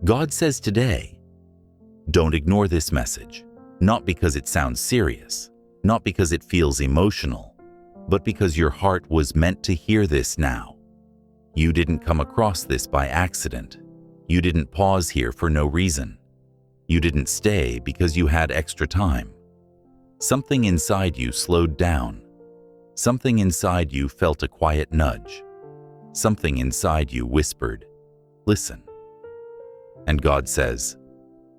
God says today, don't ignore this message, not because it sounds serious, not because it feels emotional, but because your heart was meant to hear this now. You didn't come across this by accident. You didn't pause here for no reason. You didn't stay because you had extra time. Something inside you slowed down. Something inside you felt a quiet nudge. Something inside you whispered, listen. And God says,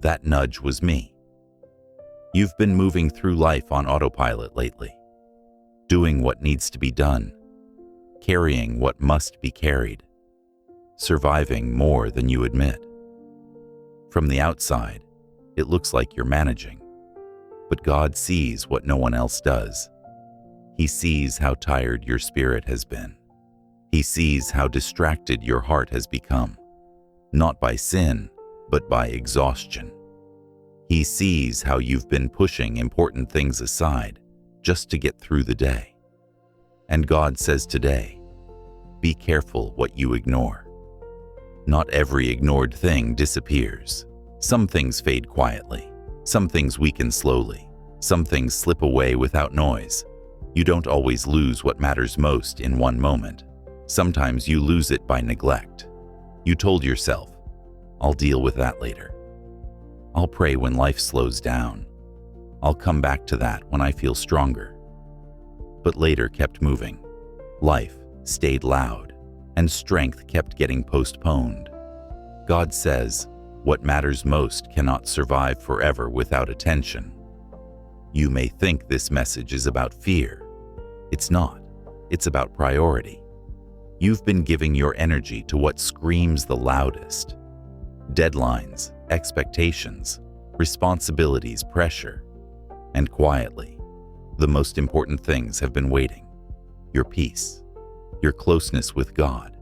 that nudge was me. You've been moving through life on autopilot lately, doing what needs to be done, carrying what must be carried, surviving more than you admit. From the outside, it looks like you're managing, but God sees what no one else does. He sees how tired your spirit has been. He sees how distracted your heart has become, not by sin, but by exhaustion. He sees how you've been pushing important things aside just to get through the day. And God says today, be careful what you ignore. Not every ignored thing disappears. Some things fade quietly. Some things weaken slowly. Some things slip away without noise. You don't always lose what matters most in one moment. Sometimes you lose it by neglect. You told yourself, I'll deal with that later. I'll pray when life slows down. I'll come back to that when I feel stronger. But later kept moving. Life stayed loud, and strength kept getting postponed. God says, what matters most cannot survive forever without attention. You may think this message is about fear. It's not. It's about priority. You've been giving your energy to what screams the loudest. Deadlines, expectations, responsibilities, pressure. And quietly, the most important things have been waiting. Your peace, your closeness with God,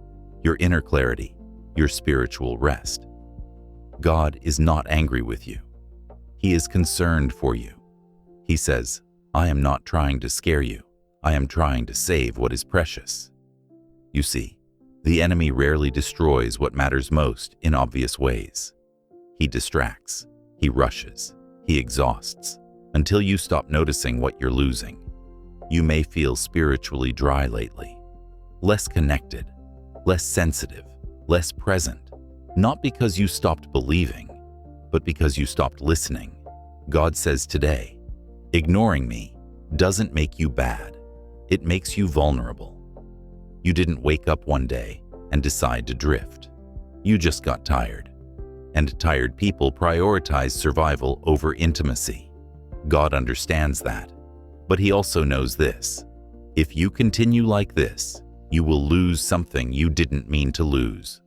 your inner clarity, your spiritual rest. God is not angry with you. He is concerned for you. He says, I am not trying to scare you. I am trying to save what is precious. You see, the enemy rarely destroys what matters most in obvious ways. He distracts, he rushes, he exhausts, until you stop noticing what you're losing. You may feel spiritually dry lately, less connected, less sensitive, less present, not because you stopped believing, but because you stopped listening. God says today, ignoring me doesn't make you bad. It makes you vulnerable. You didn't wake up one day and decide to drift. You just got tired. And tired people prioritize survival over intimacy. God understands that. But He also knows this. If you continue like this, you will lose something you didn't mean to lose.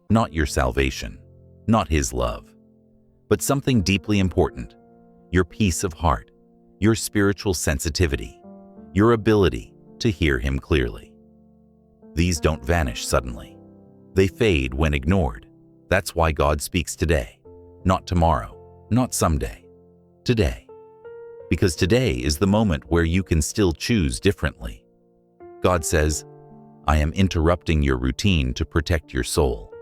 Not your salvation, not His love, but something deeply important, your peace of heart, your spiritual sensitivity, your ability to hear Him clearly. These don't vanish suddenly. They fade when ignored. That's why God speaks today, not tomorrow, not someday, today. Because today is the moment where you can still choose differently. God says, I am interrupting your routine to protect your soul.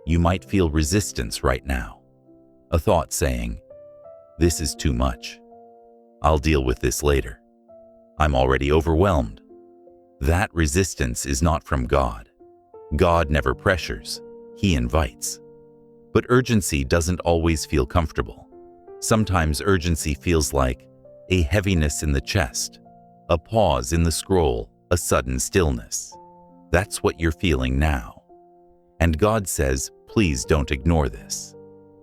You might feel resistance right now. A thought saying, this is too much. I'll deal with this later. I'm already overwhelmed. That resistance is not from God. God never pressures, He invites. But urgency doesn't always feel comfortable. Sometimes urgency feels like a heaviness in the chest, a pause in the scroll, a sudden stillness. That's what you're feeling now. And God says, please don't ignore this,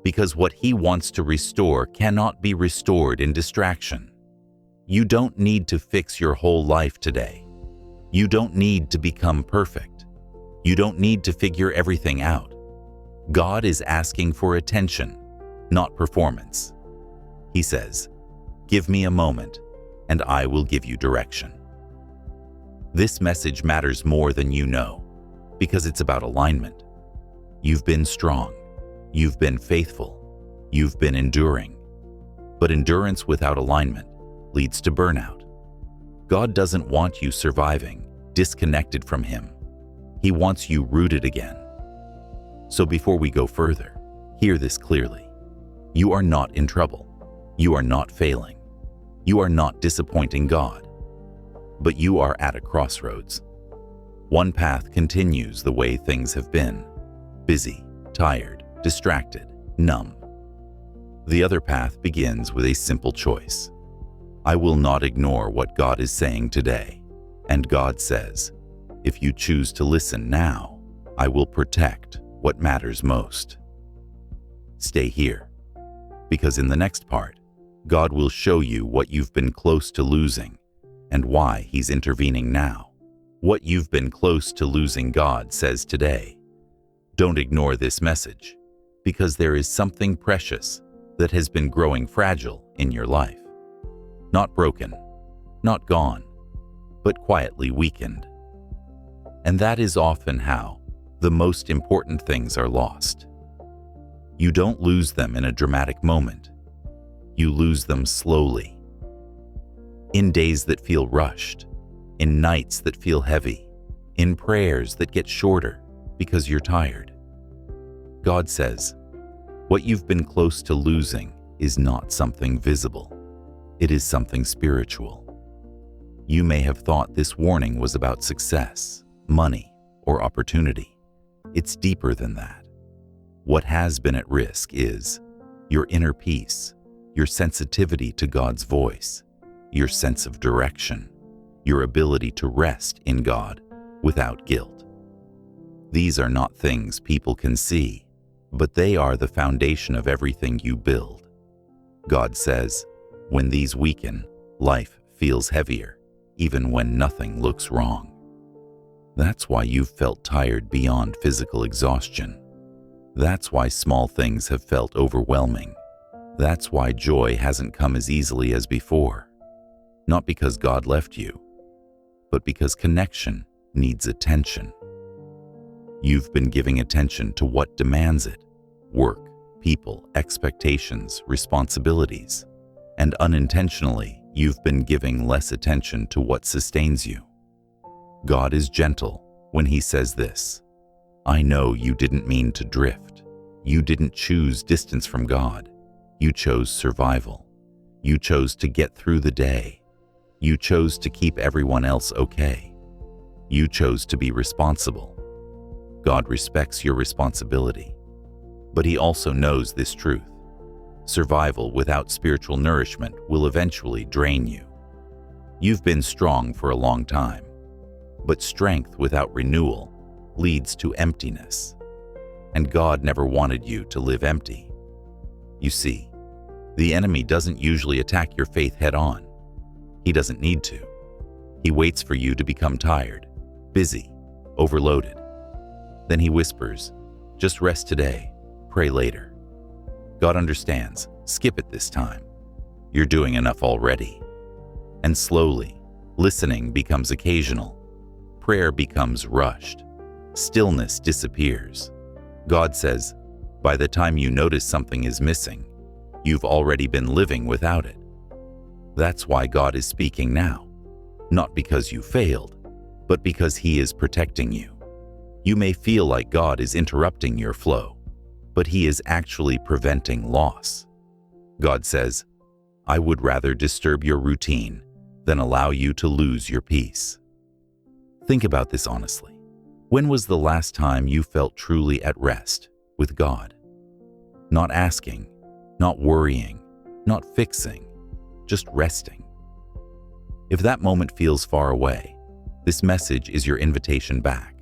because what He wants to restore cannot be restored in distraction. You don't need to fix your whole life today. You don't need to become perfect. You don't need to figure everything out. God is asking for attention, not performance. He says, give me a moment, and I will give you direction. This message matters more than you know, because it's about alignment. You've been strong. You've been faithful. You've been enduring. But endurance without alignment leads to burnout. God doesn't want you surviving, disconnected from Him. He wants you rooted again. So before we go further, Hear this clearly. You are not in trouble. You are not failing. You are not disappointing God. But you are at a crossroads. One path continues the way things have been: busy, tired, distracted, numb. The other path begins with a simple choice. I will not ignore what God is saying today. And God says, if you choose to listen now, I will protect what matters most. Stay here, because in the next part, God will show you what you've been close to losing and why He's intervening now. What you've been close to losing, God says today. Don't ignore this message, because there is something precious that has been growing fragile in your life. Not broken, not gone, but quietly weakened. And that is often how the most important things are lost. You don't lose them in a dramatic moment. You lose them slowly. In days that feel rushed, in nights that feel heavy, in prayers that get shorter because you're tired. God says, what you've been close to losing is not something visible. It is something spiritual. You may have thought this warning was about success, money, or opportunity. It's deeper than that. What has been at risk is your inner peace, your sensitivity to God's voice, your sense of direction, your ability to rest in God without guilt. These are not things people can see, but they are the foundation of everything you build. God says, when these weaken, life feels heavier, even when nothing looks wrong. That's why you've felt tired beyond physical exhaustion. That's why small things have felt overwhelming. That's why joy hasn't come as easily as before. Not because God left you, but because connection needs attention. You've been giving attention to what demands it: work, people, expectations, responsibilities. And unintentionally, you've been giving less attention to what sustains you. God is gentle when He says this: I know you didn't mean to drift. You didn't choose distance from God. You chose survival. You chose to get through the day. You chose to keep everyone else okay. You chose to be responsible. God respects your responsibility. But He also knows this truth. Survival without spiritual nourishment will eventually drain you. You've been strong for a long time, but strength without renewal leads to emptiness. And God never wanted you to live empty. You see, the enemy doesn't usually attack your faith head-on. He doesn't need to. He waits for you to become tired, busy, overloaded. Then he whispers, just rest today, pray later. God understands. Skip it this time. You're doing enough already. And slowly, listening becomes occasional. Prayer becomes rushed. Stillness disappears. God says, by the time you notice something is missing, you've already been living without it. That's why God is speaking now. Not because you failed, but because He is protecting you. You may feel like God is interrupting your flow, but He is actually preventing loss. God says, I would rather disturb your routine than allow you to lose your peace. Think about this honestly. When was the last time you felt truly at rest with God? Not asking, not worrying, not fixing, just resting. If that moment feels far away, this message is your invitation back.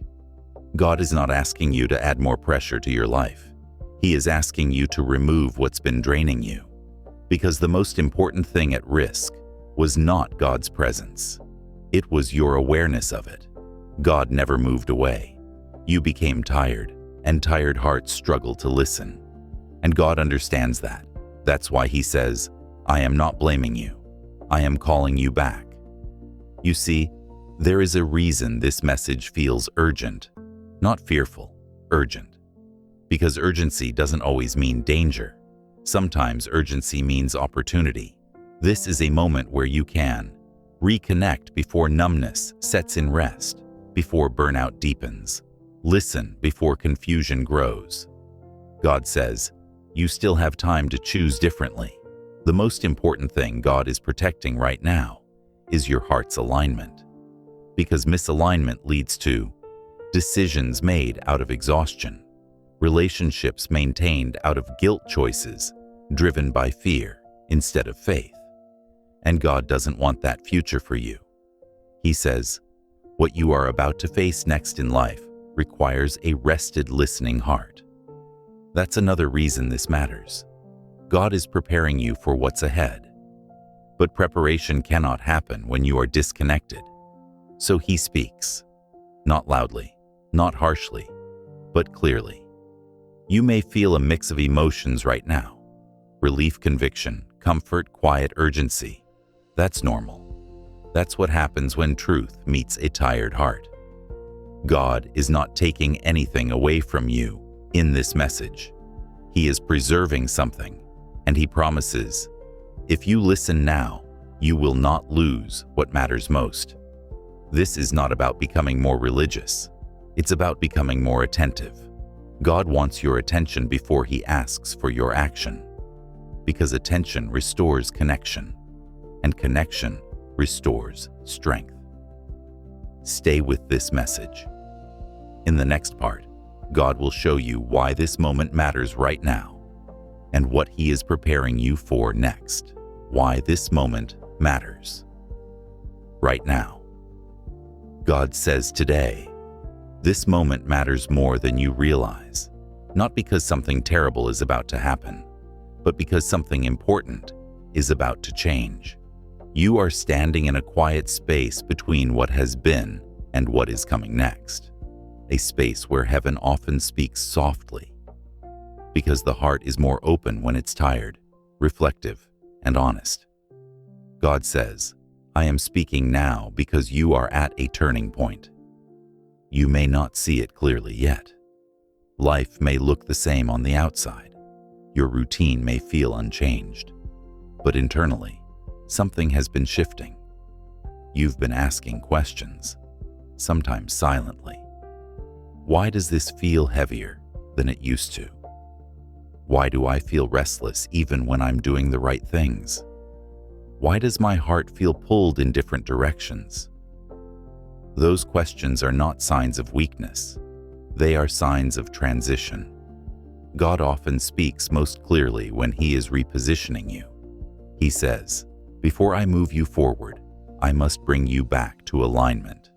God is not asking you to add more pressure to your life. He is asking you to remove what's been draining you, because the most important thing at risk was not God's presence. It was your awareness of it. God never moved away. You became tired, and tired hearts struggle to listen. And God understands that. That's why He says, I am not blaming you. I am calling you back. You see, there is a reason this message feels urgent, not fearful, urgent. Because urgency doesn't always mean danger. Sometimes urgency means opportunity. This is a moment where you can reconnect before numbness sets in rest, before burnout deepens. Listen before confusion grows. God says, you still have time to choose differently. The most important thing God is protecting right now is your heart's alignment. Because misalignment leads to decisions made out of exhaustion, relationships maintained out of guilt choices driven by fear instead of faith. And God doesn't want that future for you. He says, what you are about to face next in life requires a rested, listening heart. That's another reason this matters. God is preparing you for what's ahead. But preparation cannot happen when you are disconnected. So He speaks, not loudly, not harshly, but clearly. You may feel a mix of emotions right now. Relief, conviction, comfort, quiet urgency. That's normal. That's what happens when truth meets a tired heart. God is not taking anything away from you in this message. He is preserving something, and He promises, if you listen now, you will not lose what matters most. This is not about becoming more religious. It's about becoming more attentive. God wants your attention before He asks for your action. Because attention restores connection, and connection restores strength. Stay with this message. In the next part, God will show you why this moment matters right now, and what He is preparing you for next. Why this moment matters right now. God says today, this moment matters more than you realize, not because something terrible is about to happen, but because something important is about to change. You are standing in a quiet space between what has been and what is coming next, a space where heaven often speaks softly, because the heart is more open when it's tired, reflective, and honest. God says, I am speaking now because you are at a turning point. You may not see it clearly yet. Life may look the same on the outside. Your routine may feel unchanged, but internally, something has been shifting. You've been asking questions, sometimes silently. Why does this feel heavier than it used to? Why do I feel restless even when I'm doing the right things? Why does my heart feel pulled in different directions? Those questions are not signs of weakness. They are signs of transition. God often speaks most clearly when He is repositioning you. He says, before I move you forward, I must bring you back to alignment.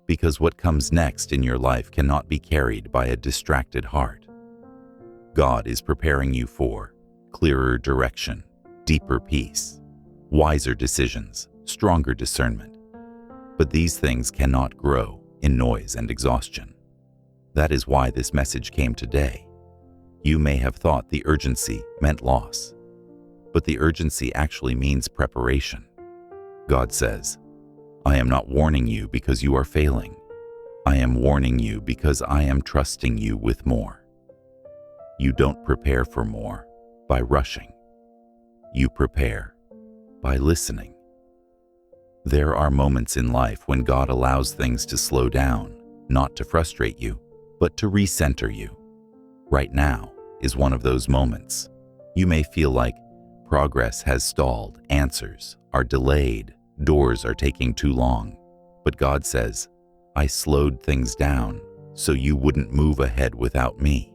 Because what comes next in your life cannot be carried by a distracted heart. God is preparing you for clearer direction, deeper peace, wiser decisions, stronger discernment. But these things cannot grow in noise and exhaustion. That is why this message came today. You may have thought the urgency meant loss, but the urgency actually means preparation. God says, I am not warning you because you are failing. I am warning you because I am trusting you with more. You don't prepare for more by rushing. You prepare by listening. There are moments in life when God allows things to slow down, not to frustrate you, but to recenter you. Right now is one of those moments. You may feel like progress has stalled, answers are delayed, doors are taking too long. But God says, I slowed things down so you wouldn't move ahead without me.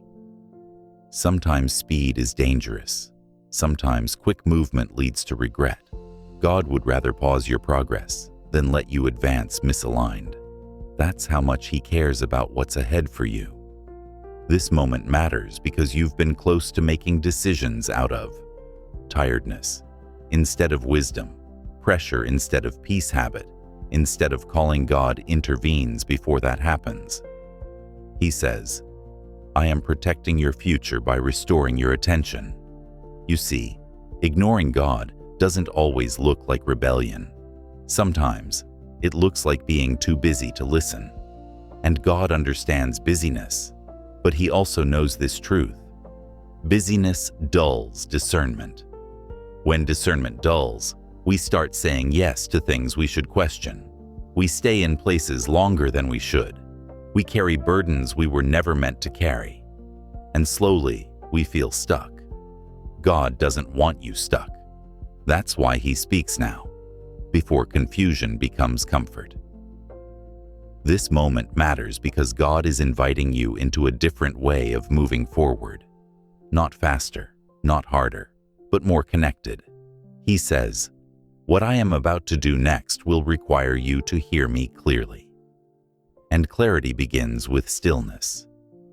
Sometimes speed is dangerous. Sometimes quick movement leads to regret. God would rather pause your progress than let you advance misaligned. That's how much He cares about what's ahead for you. This moment matters because you've been close to making decisions out of tiredness instead of wisdom, pressure instead of peace, habit instead of calling. God intervenes before that happens. He says, I am protecting your future by restoring your attention. You see, ignoring God doesn't always look like rebellion. Sometimes it looks like being too busy to listen. And God understands busyness, but He also knows this truth. Busyness dulls discernment. When discernment dulls, we start saying yes to things we should question. We stay in places longer than we should. We carry burdens we were never meant to carry. And slowly, we feel stuck. God doesn't want you stuck. That's why He speaks now, before confusion becomes comfort. This moment matters because God is inviting you into a different way of moving forward. Not faster, not harder, but more connected. He says, "What I am about to do next will require you to hear me clearly." And clarity begins with stillness.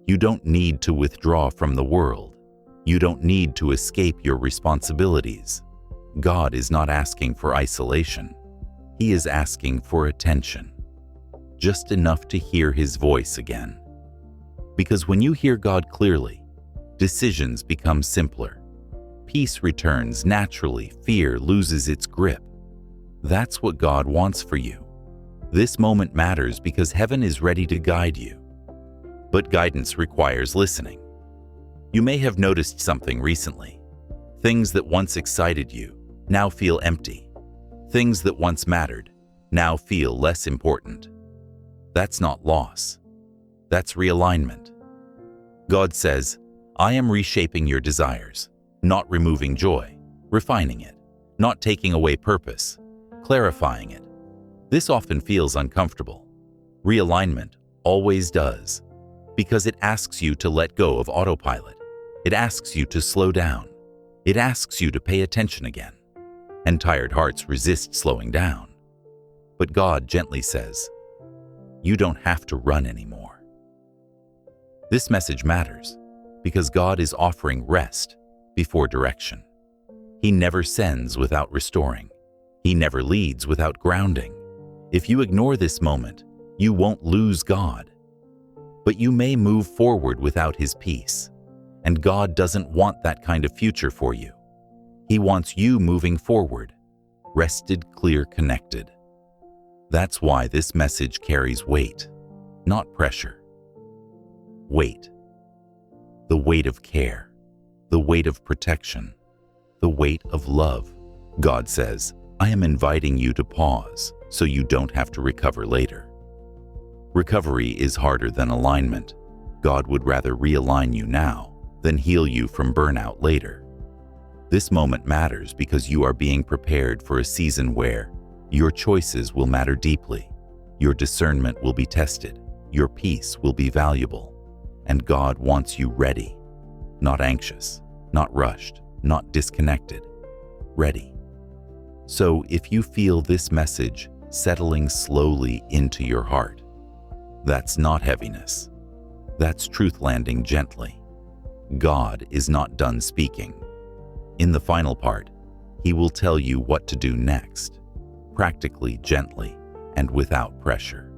You don't need to withdraw from the world. You don't need to escape your responsibilities. God is not asking for isolation. He is asking for attention. Just enough to hear His voice again. Because when you hear God clearly, decisions become simpler. Peace returns naturally, fear loses its grip. That's what God wants for you. This moment matters because heaven is ready to guide you. But guidance requires listening. You may have noticed something recently. Things that once excited you now feel empty. Things that once mattered now feel less important. That's not loss. That's realignment. God says, "I am reshaping your desires, not removing joy, refining it, not taking away purpose, clarifying it." This often feels uncomfortable. Realignment always does, because it asks you to let go of autopilot. It asks you to slow down. It asks you to pay attention again. And tired hearts resist slowing down. But God gently says, "You don't have to run anymore." This message matters because God is offering rest before direction. He never sends without restoring. He never leads without grounding. If you ignore this moment, you won't lose God. But you may move forward without His peace. And God doesn't want that kind of future for you. He wants you moving forward, rested, clear, connected. That's why this message carries weight, not pressure. Weight. The weight of care, the weight of protection, the weight of love. God says, "I am inviting you to pause so you don't have to recover later." Recovery is harder than alignment. God would rather realign you now than heal you from burnout later. This moment matters because you are being prepared for a season where your choices will matter deeply, your discernment will be tested, your peace will be valuable, and God wants you ready, not anxious, not rushed, not disconnected, ready. So if you feel this message settling slowly into your heart, that's not heaviness. That's truth landing gently. God is not done speaking. In the final part, He will tell you what to do next, practically, gently, and without pressure.